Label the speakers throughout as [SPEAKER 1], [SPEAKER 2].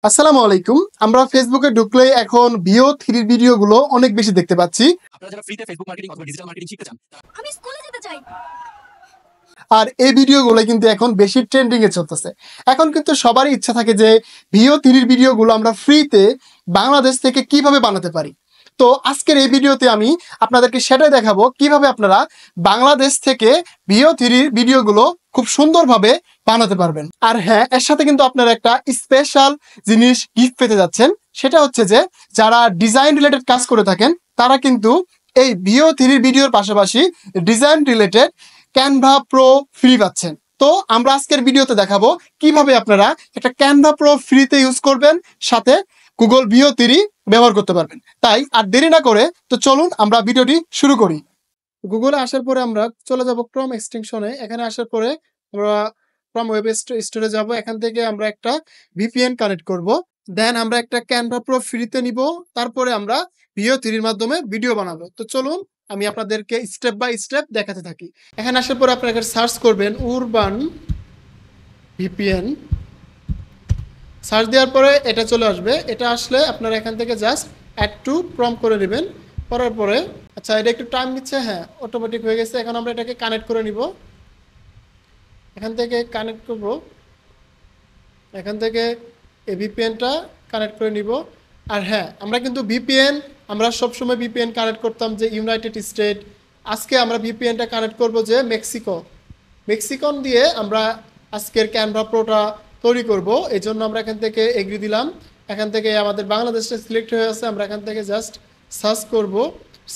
[SPEAKER 1] আসসালামু আলাইকুম। আমরা ফেসবুকে ঢুকলেই এখন ভিও থ্রির ভিডিওগুলো অনেক বেশি দেখতে পাচ্ছি।
[SPEAKER 2] আপনারা যারা ফ্রিতে ফেসবুক মার্কেটিং অথবা ডিজিটাল মার্কেটিং শিখতে চান,
[SPEAKER 3] আমি স্কুলে যেতে চাই।
[SPEAKER 1] আর এই ভিডিওগুলো কিন্তু এখন বেশি ট্রেন্ডিং এ চলতেছে। এখন কিন্তু সবারই ইচ্ছা থাকে যে ভিও থ্রির ভিডিওগুলো আমরা ফ্রিতে বাংলাদেশ থেকে কিভাবে বানাতে পারি। তো আজকের এই ভিডিওতে আমি আপনাদেরকে সেটাই দেখাবো কিভাবে আপনারা বাংলাদেশ থেকে ভিও থ্রির ভিডিওগুলো খুব সুন্দরভাবে বানাতে পারবেন। আর হ্যাঁ, এর সাথে কিন্তু আপনারা একটা স্পেশাল জিনিস গিফট পেতে যাচ্ছেন। সেটা হচ্ছে যে যারা ডিজাইন রিলেটেড কাজ করে থাকেন তারা কিন্তু এই ভিও থ্রির ভিডিওর পাশাপাশি design related Canva pro free পাচ্ছেন। তো আমরা আজকের ভিডিওতে দেখাবো কিভাবে আপনারা একটা ক্যানভা প্রো ফ্রিতে ইউজ করবেন, সাথে গুগল ভিও থ্রি ব্যবহার করতে পারবেন। তাই আর দেরি না করে তো চলুন আমরা ভিডিওটি শুরু করি। গুগলে আসার পরে আমরা চলে যাব ক্রোম এক্সটেনশনে। এখানে আসার পরে আমরা ক্রোম ওয়েব স্টোরে যাব। এখান থেকে আমরা একটা ভিপিএন কানেক্ট করব। দেন আমরা একটা ক্যানভা প্রো ফ্রিতে নিব। তারপরে আমরা ভিও থ্রির মাধ্যমে ভিডিও বানাবো। তো চলুন আমি আপনাদেরকে স্টেপ বাই স্টেপ দেখাতে থাকি। এখানে আসার পরে আপনারা এখানে সার্চ করবেন উরবান ভিপিএন। সার্চ দেওয়ার পরে এটা চলে আসবে। এটা আসলে আপনারা এখান থেকে জাস্ট অ্যাড টু প্রম করে নেবেন। করার পরে আচ্ছা, এটা একটু টাইম নিচ্ছে। হ্যাঁ, অটোমেটিক হয়ে গেছে। এখন আমরা এটাকে কানেক্ট করে নিব। এখান থেকে কানেক্ট করব। এখান থেকে এই ভিপিএনটা কানেক্ট করে নিব। আর হ্যাঁ, আমরা কিন্তু ভিপিএন আমরা সবসময় ভিপিএন কানেক্ট করতাম যে ইউনাইটেড স্টেট। আজকে আমরা ভিপিএনটা কানেক্ট করব যে মেক্সিকন দিয়ে আমরা আজকের ক্যানভা প্রোটা তৈরি করব। এই জন্য আমরা এখান থেকে এগ্রি দিলাম। এখান থেকে আমাদের বাংলাদেশটা সিলেক্ট হয়ে আছে। আমরা এখান থেকে জাস্ট সার্চ করব।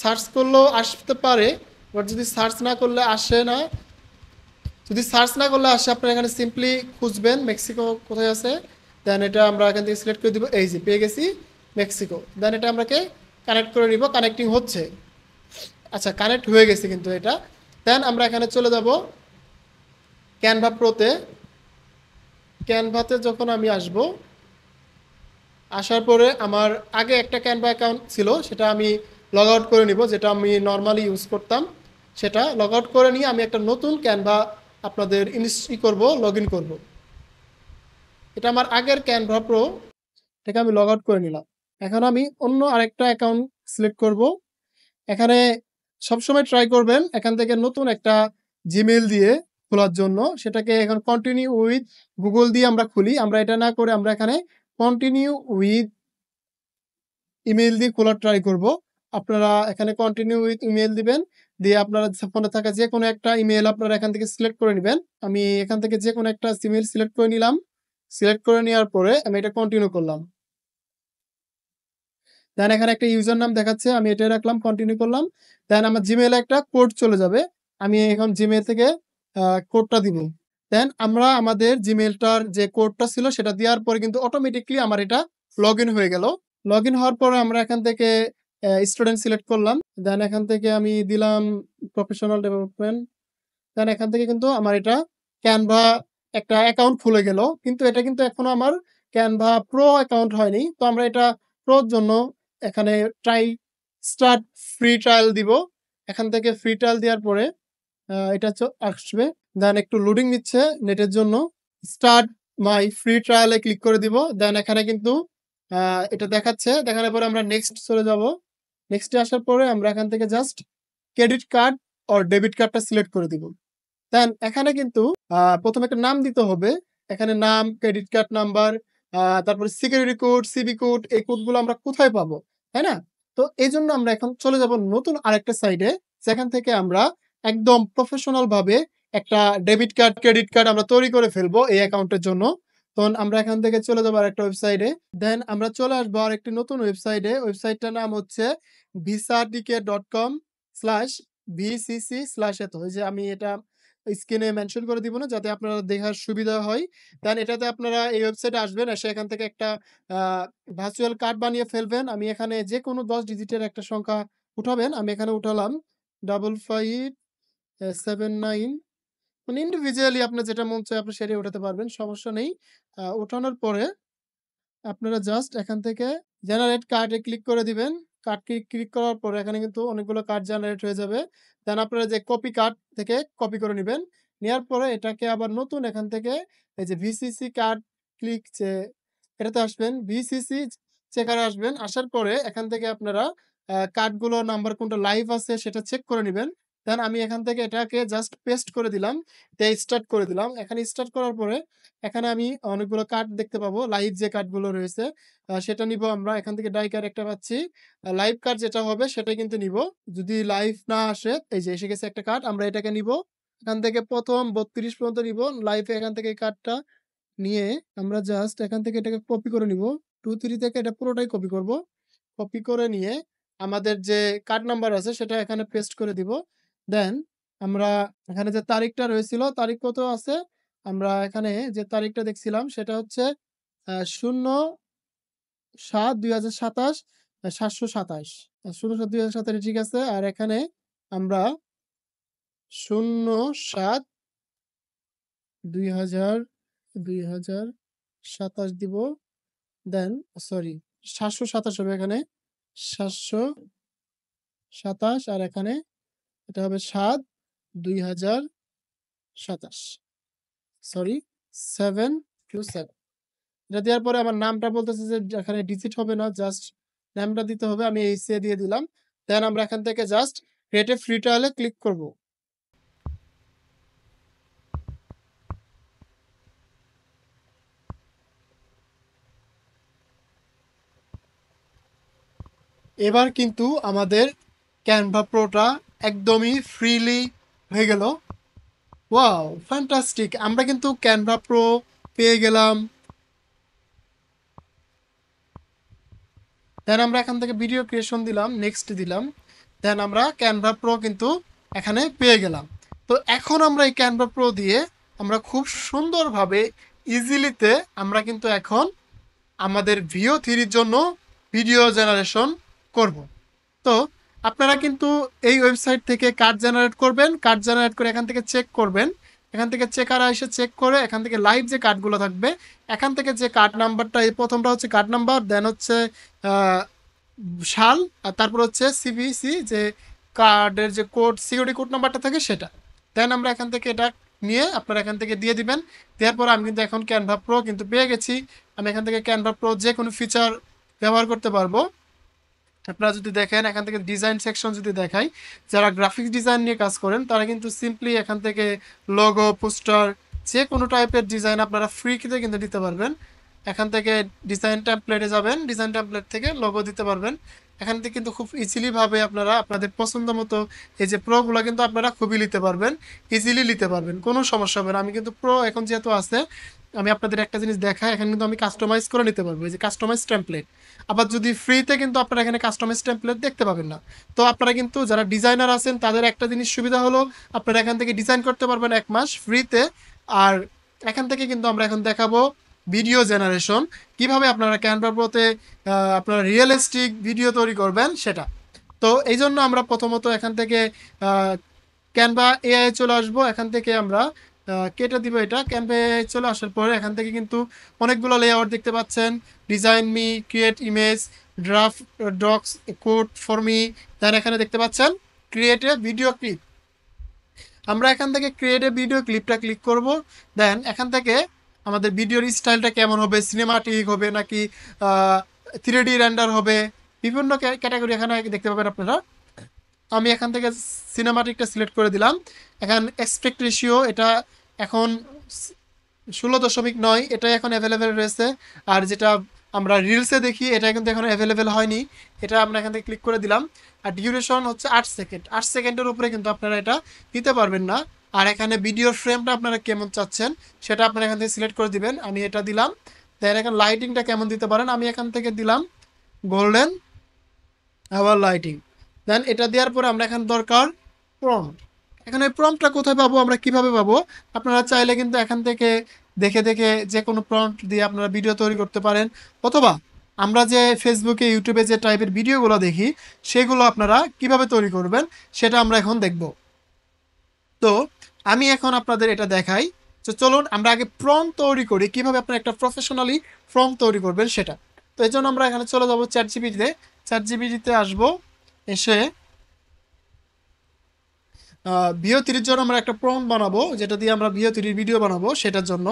[SPEAKER 1] সার্চ করলেও আসতে পারে, বাট যদি সার্চ না করলে আসে না। যদি সার্চ না করলে আসে, আপনারা এখানে সিম্পলি খুঁজবেন মেক্সিকো কোথায় আছে। দেন এটা আমরা এখান থেকে সিলেক্ট করে দিব। এই যে পেয়ে গেছি মেক্সিকো। দেন এটা আমরাকে কানেক্ট করে নিব। কানেক্টিং হচ্ছে। আচ্ছা, কানেক্ট হয়ে গেছে কিন্তু এটা। দেন আমরা এখানে চলে যাব ক্যানভা প্রোতে। ক্যানভাতে যখন আমি আসব, আসার পরে আমার আগে একটা ক্যানভা অ্যাকাউন্ট ছিল, সেটা আমি লগ আউট করে নিব। যেটা আমি নর্মালি ইউজ করতাম, সেটা লগ আউট করে নিয়ে আমি একটা নতুন ক্যানভা আপনাদের লগ ইন করবো। এটা আমার আগের ক্যানভা প্রো, এটাকে আমি লগ আউট করে নিলাম। এখন আমি অন্য আরেকটা অ্যাকাউন্ট সিলেক্ট করব। এখানে সবসময় ট্রাই করবেন এখান থেকে নতুন একটা জিমেইল দিয়ে খোলার জন্য। সেটাকে এখন কন্টিনিউ উইথ গুগল দিয়ে আমরা খুলি। আমরা এটা না করে আমরা এখানে কন্টিনিউ উইথ ইমেইল দিয়ে খোলার ট্রাই করব। আপনারা এখানে কন্টিনিউ উইথ ইমেইল দিবেন। দিয়ে আপনারা ফোনে থাকা যে কোনো একটা ইমেইল আপনারা এখান থেকে সিলেক্ট করে নেবেন। আমি এখান থেকে যে কোনো একটা ইমেইল সিলেক্ট করে নিলাম। সিলেক্ট করে নেওয়ার পরে আমি এটা কন্টিনিউ করলাম। দেন এখানে একটা ইউজার নাম দেখাচ্ছে, আমি এটা রাখলাম, কন্টিনিউ করলাম। দেন আমার জিমেইলে একটা কোড চলে যাবে। আমি এখন জিমেইল থেকে কোডটা দিব। দেন আমরা আমাদের জিমেইলটার যে কোডটা ছিল সেটা দেওয়ার পরে কিন্তু অটোমেটিকলি আমার এটা লগ ইন হয়ে গেল। লগ ইন হওয়ার পরে আমরা এখান থেকে স্টুডেন্ট সিলেক্ট করলাম। দেন এখান থেকে আমি দিলাম প্রফেশনাল ডেভেলপমেন্ট। দেন এখান থেকে কিন্তু আমার এটা ক্যানভা একটা অ্যাকাউন্ট খুলে গেল। কিন্তু এটা কিন্তু এখনো আমার ক্যানভা প্রো অ্যাকাউন্ট হয়নি। তো আমরা এটা প্রোর জন্য এখানে স্টার্ট ফ্রি ট্রায়াল দিব। এখান থেকে ফ্রি ট্রায়াল দেওয়ার পরে এটা আসবে। দেন একটু লোডিং নিচ্ছে নেটের জন্য। স্টার্ট মাই ফ্রি ট্রায়ালে ক্লিক করে দিব। দেন এখানে কিন্তু এটা দেখাচ্ছে। দেখানোর পরে আমরা নেক্সট চলে যাব। নেক্সটে আসার পরে আমরা এখান থেকে just credit card or debit কার্ডটা সিলেক্ট করে দিব। দেন এখানে কিন্তু প্রথমে একটা নাম দিতে হবে। এখানে নাম, ক্রেডিট কার্ড নাম্বার, তারপরে সিকিউরিটি কোড, সিবি কোড, এই কোডগুলো আমরা কোথায় পাবো, তাই না? তো এই জন্য আমরা এখন চলে যাব নতুন আরেকটা সাইডে, যেখান থেকে আমরা একদম প্রফেশনাল ভাবে একটা ডেবিট কার্ড, ক্রেডিট কার্ড আমরা তৈরি করে ফেলবো এই অ্যাকাউন্টের জন্য। তখন আমরা এখান থেকে চলে যাবো আরেকটা ওয়েবসাইটে। দেন আমরা চলে আসবো আরেকটি নতুন ওয়েবসাইটে। ওয়েবসাইটটার নাম হচ্ছে visaticket.com/vcc/এত। ওই যে আমি এটা স্ক্রিনে মেনশন করে দিব না, যাতে আপনারা দেখার সুবিধা হয়। দেন এটাতে আপনারা এই ওয়েবসাইটে আসবেন, এসে এখান থেকে একটা ভার্চুয়াল কার্ড বানিয়ে ফেলবেন। আমি এখানে যেকোনো 10 ডিজিটের একটা সংখ্যা উঠাবেন। আমি এখানে উঠালাম 5579। মানে ইন্ডিভিজুয়ালি আপনার যেটা মন চায় আপনি সেটাই উঠাতে পারবেন, সমস্যা নেই। উঠানোর পরে আপনারা জাস্ট এখান থেকে জেনারেট কার্ডে ক্লিক করে দিবেন। কার্ড ক্লিক করার পরে এখানে কিন্তু অনেকগুলো কার্ড জেনারেট হয়ে যাবে। দেন আপনারা যে কপি কার্ড থেকে কপি করে নিবেন। নেওয়ার পরে এটাকে আবার নতুন এখান থেকে এই যে ভিসিসি কার্ড যে এটাতে আসবেন, ভিসিসি চেকারে আসবেন। আসার পরে এখান থেকে আপনারা কার্ডগুলো নাম্বার কোনটা লাইভ আছে সেটা চেক করে নিবেন। দেন আমি এখান থেকে এটাকে জাস্ট পেস্ট করে দিলাম। দিয়ে স্টার্ট করে দিলাম। এখানে স্টার্ট করার পরে এখানে আমি অনেকগুলো কার্ড দেখতে পাবো। লাইভ যে কার্ডগুলো রয়েছে সেটা নিবো আমরা। এখান থেকে ডাই কার্ড একটা পাচ্ছি। লাইভ কার্ড যেটা হবে সেটাই কিন্তু নিবো। যদি লাইভ না আসে, এই যে এসে গেছে একটা কার্ড, আমরা এটাকে নিবো। এখান থেকে ১ম ৩২ পর্যন্ত নিবো। লাইভে এখান থেকে এই কার্ডটা নিয়ে আমরা জাস্ট এখান থেকে এটাকে কপি করে নিবো। 2, 3 থেকে এটা পুরোটাই কপি করবো। কপি করে নিয়ে আমাদের যে কার্ড নাম্বার আছে সেটা এখানে পেস্ট করে দিব। দেন আমরা এখানে যে তারিখটা রয়েছিল, তারিখ কত আছে? আমরা এখানে যে তারিখটা দেখছিলাম সেটা হচ্ছে ০৭/২০২৭ ৭২৭ ০৭/২০২৭ ঠিক আছে। আর এখানে আমরা ০৭/২০২০২৭ দিব। দেন সরি ৭২৭ হবে এখানে। ৭২৭ আর এখানে এটা হবে ৭/২০২৭ সরি 727 এটা দেওয়ার পরে আমার নামটা বলতেছে যে এখানে ডিজিট হবে না, জাস্ট নামটা দিতে হবে। আমি এইচএ দিয়ে দিলাম। দেন আমরা এখান থেকে জাস্ট ক্রিয়েট এ ফ্রি ট্রায়ালে ক্লিক করব। এবার কিন্তু আমাদের ক্যানভা প্রোটা একদমই ফ্রিলি হয়ে গেল। Wow fantastic! আমরা কিন্তু ক্যানভা প্রো পেয়ে গেলাম। দেন আমরা এখান থেকে ভিডিও ক্রিয়েশন দিলাম, নেক্সট দিলাম। দেন আমরা ক্যানভা প্রো কিন্তু এখানে পেয়ে গেলাম। তো এখন আমরা এই ক্যানভা প্রো দিয়ে আমরা খুব সুন্দরভাবে ইজিলিতে আমরা কিন্তু এখন আমাদের ভিও থ্রির জন্য ভিডিও জেনারেশন করব। তো আপনারা কিন্তু এই ওয়েবসাইট থেকে কার্ড জেনারেট করবেন, কার্ড জেনারেট করে এখান থেকে চেক করবেন। এখান থেকে চেকাররা এসে চেক করে এখান থেকে লাইভ যে কার্ডগুলো থাকবে এখান থেকে যে কার্ড নাম্বারটা, এই প্রথমটা হচ্ছে কার্ড নাম্বার, দেন হচ্ছে সাল, আর তারপর হচ্ছে সিভিসি যে কার্ডের যে কোড, সিকিউরিটি কোড নাম্বারটা থাকে সেটা। দেন আমরা এখান থেকে এটা নিয়ে আপনারা এখান থেকে দিয়ে দিবেন। দেওয়ার পর আমি কিন্তু এখন ক্যানভা প্রো কিন্তু পেয়ে গেছি। আমি এখান থেকে ক্যানভা প্রো যে কোনো ফিচার ব্যবহার করতে পারবো। আপনারা যদি দেখেন এখান থেকে ডিজাইন সেকশন যদি দেখাই, যারা গ্রাফিক্স ডিজাইন নিয়ে কাজ করেন তারা কিন্তু সিম্পলি এখান থেকে লোগো, পোস্টার যে কোনো টাইপের ডিজাইন আপনারা ফ্রিতে কিন্তু দিতে পারবেন। এখান থেকে ডিজাইন টেমপ্লেটে যাবেন, ডিজাইন টেমপ্লেট থেকে লোগো দিতে পারবেন। এখান থেকে কিন্তু খুব ইজিলি ভাবে আপনারা আপনাদের পছন্দ মতো এই যে প্রোগুলো কিন্তু আপনারা খুবই নিতে পারবেন, ইজিলি নিতে পারবেন, কোনো সমস্যা হবে না। আমি কিন্তু প্রো এখন যেহেতু আছে, আমি আপনাদের একটা জিনিস দেখাই, এখানে কিন্তু আমি কাস্টমাইজ করে নিতে পারবো, এই যে কাস্টমাইজ টেমপ্লেট। আবার যদি ফ্রিতে কিন্তু আপনারা এখানে কাস্টমাইজ টেমপ্লেট দেখতে পাবেন না। তো আপনারা কিন্তু যারা ডিজাইনার আছেন তাদের একটা জিনিস সুবিধা হলো আপনারা এখান থেকে ডিজাইন করতে পারবেন 1 মাস ফ্রিতে। আর এখান থেকে কিন্তু আমরা এখন দেখাবো ভিডিও জেনারেশন, কিভাবে আপনারা ক্যানভা প্রোতে আপনারা রিয়েলিস্টিক ভিডিও তৈরি করবেন সেটা। তো এই জন্য আমরা প্রথমত এখান থেকে ক্যানভা এআই চলে আসবো। এখান থেকে আমরা কেটে দিব এটা। ক্যানভা এআই চলে আসার পরে এখান থেকে কিন্তু অনেকগুলো লেআউট দেখতে পাচ্ছেন, design me, create image, draft docs, code for me. Then এখানে দেখতে পাচ্ছেন ক্রিয়েট এ ভিডিও ক্লিপ। আমরা এখান থেকে ক্রিয়েট এ ভিডিও ক্লিপটা ক্লিক করব। দেন এখান থেকে আমাদের ভিডিওর স্টাইলটা কেমন হবে, সিনেমাটিক হবে নাকি 3D রেন্ডার হবে, বিভিন্ন ক্যাটাগরি এখানে দেখতে পাবেন আপনারা। আমি এখান থেকে সিনেমাটিকটা সিলেক্ট করে দিলাম। এখান এক্সপেক্ট রেশিও এটা এখন 16.9 এটাই এখন অ্যাভেলেবেল রয়েছে। আর যেটা আমরা রিলসে দেখি এটা কিন্তু এখন অ্যাভেলেবেল হয়নি, এটা আমরা এখান থেকে ক্লিক করে দিলাম। আর ডিউরেশন হচ্ছে 8 সেকেন্ড, 8 সেকেন্ডের উপরে কিন্তু আপনারা এটা দিতে পারবেন না। আর এখানে ভিডিওর ফ্রেমটা আপনারা কেমন চাচ্ছেন সেটা আপনারা এখান থেকে সিলেক্ট করে দিবেন। আমি এটা দিলাম। দেন এখানে লাইটিংটা কেমন দিতে পারেন, আমি এখান থেকে দিলাম গোল্ডেন আওয়ার লাইটিং। দেন এটা দেওয়ার পরে আমরা এখানে দরকার প্রম্পট। এখানে প্রম্পটটা কোথায় পাবো, আমরা কিভাবে পাবো? আপনারা চাইলে কিন্তু এখান থেকে দেখে দেখে যে কোনো প্রম্পট দিয়ে আপনারা ভিডিও তৈরি করতে পারেন, অথবা আমরা যে ফেসবুকে, ইউটিউবে যে টাইপের ভিডিওগুলো দেখি সেগুলো আপনারা কিভাবে তৈরি করবেন সেটা আমরা এখন দেখব। তো আমি এখন আপনাদের এটা দেখাই। তো চলুন আমরা আগে প্রম্পট তৈরি করি, কিভাবে আপনারা একটা প্রফেশনালি প্রম্পট তৈরি করবেন সেটা। তো এই জন্য আমরা এখানে চলে যাবো চ্যাট জিপিটিতে, চ্যাট জিপিটিতে আসবো। এসে ভিও থ্রির জন্য আমরা একটা প্রম্পট বানাবো, যেটা দিয়ে আমরা ভিও থ্রির ভিডিও বানাবো সেটার জন্য।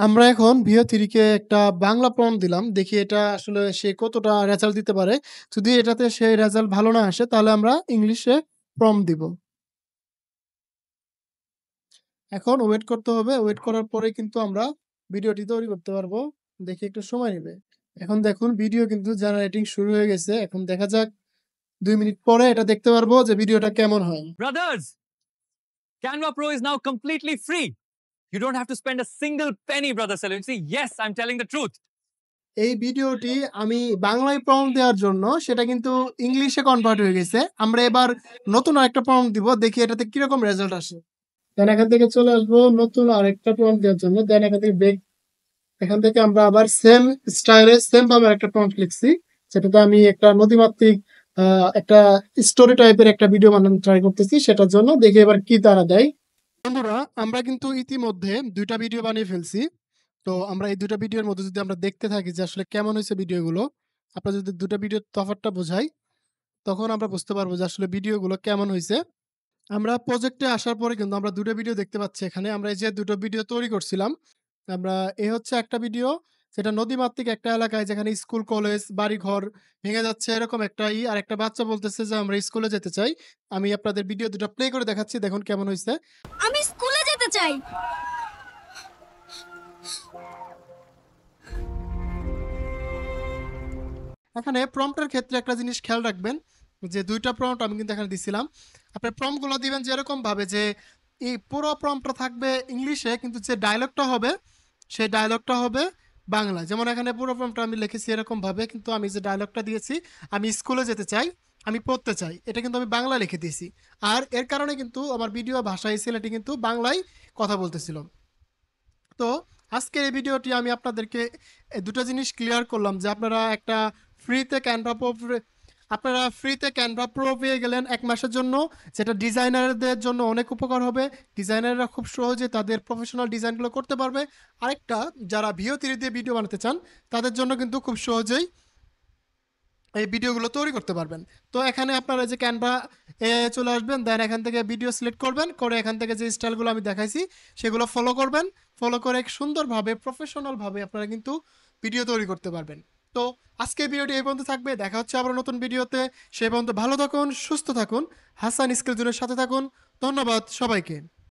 [SPEAKER 1] আমরা এখন ভিও থ্রিকে একটা বাংলা প্রম্পট দিলাম, দেখি এটা আসলে সে কতটা রেজাল্ট দিতে পারে। যদি এটাতে সে রেজাল্ট ভালো না আসে তাহলে আমরা ইংলিশে প্রম্পট দিব। এখন ওয়েট করতে হবে, ওয়েট করার পরে কিন্তু আমরা ভিডিওটি তৈরি করতে পারবো। দেখি একটু সময় নেবে। এখন দেখুন ভিডিও কিন্তু জেনারেটিং শুরু হয়ে গেছে। এখন দেখা যাক 2 মিনিট পরে এটা দেখতে পারবো যে ভিডিওটা কেমন হয়।
[SPEAKER 3] Brothers, Canva Pro is now completely free. You don't have to spend a single penny, Brother Salim. See, yes, I'm telling the truth.
[SPEAKER 1] এই ভিডিওটি আমি বাংলায় প্রম্পট দেওয়ার জন্য সেটা কিন্তু ইংলিশে কনভার্ট হয়ে গেছে। আমরা এবার নতুন আরেকটা প্রম্পট দিব, দেখি এটাতে কিরকম রেজাল্ট আসে। দেন এখান থেকে চলে আসবো নতুন আরেকটা প্রম্পট দেওয়ার জন্য। দেন এখান থেকে ব্রেক, এখান থেকে আমরা আবার সেম স্টাইলে সেম ভাবে একটা প্রম্পট লিখছি, সেটাতে আমি একটা নদীমাতৃক একটা স্টোরি টাইপের একটা ভিডিও বানানো ট্রাই করতেছি, সেটার জন্য দেখি এবার কি তারা দেয়। বন্ধুরা, আমরা কিন্তু ইতিমধ্যে 2টা ভিডিও বানিয়ে ফেলছি। তো আমরা এই 2টা ভিডিওর মধ্যে যদি আমরা দেখতে থাকি যে আসলে কেমন হয়েছে ভিডিওগুলো, আপনারা যদি 2টা ভিডিওর তফাৎটা বোঝাই, তখন আমরা বুঝতে পারবো যে আসলে ভিডিওগুলো কেমন হয়েছে। আমরা প্রজেক্টে আসার পরে কিন্তু আমরা 2টা ভিডিও দেখতে পাচ্ছি এখানে। আমরা এই যে 2টো ভিডিও তৈরি করছিলাম, আমরা হচ্ছে একটা ভিডিও, সেটা নদীমাতৃক একটা এলাকায় যেখানে স্কুল, কলেজ, বাড়িঘর ভেঙে যাচ্ছে এরকম একটা আর একটা বাচ্চা বলতেছে যে আমরা স্কুলে যেতে চাই। আমি আপনাদের ভিডিও 2টা প্লে করে দেখাচ্ছি, দেখুন কেমন হইছে।
[SPEAKER 4] আমি স্কুলে যেতে চাই।
[SPEAKER 1] এখানে প্রম্পটের ক্ষেত্রে একটা জিনিস খেয়াল রাখবেন যে 2টা প্রম্পট আমি কিন্তু এখানে দিছিলাম। আপনার প্রম্পটগুলো দিবেন যে এরকম ভাবে যে এই পুরো প্রম্পটটা থাকবে ইংলিশে, কিন্তু যে ডায়লগটা হবে সেই ডায়লগটা হবে বাংলা। যেমন এখানে পুরো প্রম্পটটা আমি লিখেছি এরকম ভাবে, কিন্তু আমি যে ডায়লগটা দিয়েছি, আমি স্কুলে যেতে চাই, আমি পড়তে চাই, এটা কিন্তু আমি বাংলা লিখে দিয়েছি। আর এর কারণে কিন্তু আমার ভিডিও ভাষা এই ছেলেটি কিন্তু বাংলায় কথা বলতেছিল। তো আজকের এই ভিডিওটি আমি আপনাদেরকে এই 2টা জিনিস ক্লিয়ার করলাম যে আপনারা ফ্রিতে ক্যানভা প্রো পেয়ে গেলেন 1 মাসের জন্য, যেটা ডিজাইনারদের জন্য অনেক উপকার হবে। ডিজাইনাররা খুব সহজে তাদের প্রফেশনাল ডিজাইনগুলো করতে পারবে। আরেকটা, যারা ভিও থ্রি দিয়ে ভিডিও বানাতে চান তাদের জন্য কিন্তু খুব সহজেই এই ভিডিওগুলো তৈরি করতে পারবেন। তো এখানে আপনারা যে ক্যানভা চলে আসবেন, দেন এখান থেকে ভিডিও সিলেক্ট করবেন, করে এখান থেকে যে স্টাইলগুলো আমি দেখাইছি সেগুলো ফলো করবেন। ফলো করে সুন্দরভাবে প্রফেশনালভাবে আপনারা কিন্তু ভিডিও তৈরি করতে পারবেন। তো আজকে ভিডিওটি এই পর্যন্ত থাকবে, দেখা হচ্ছে আবার নতুন ভিডিওতে। সেই পর্যন্ত ভালো থাকুন, সুস্থ থাকুন, হাসান স্কিল জোনের সাথে থাকুন। ধন্যবাদ সবাইকে।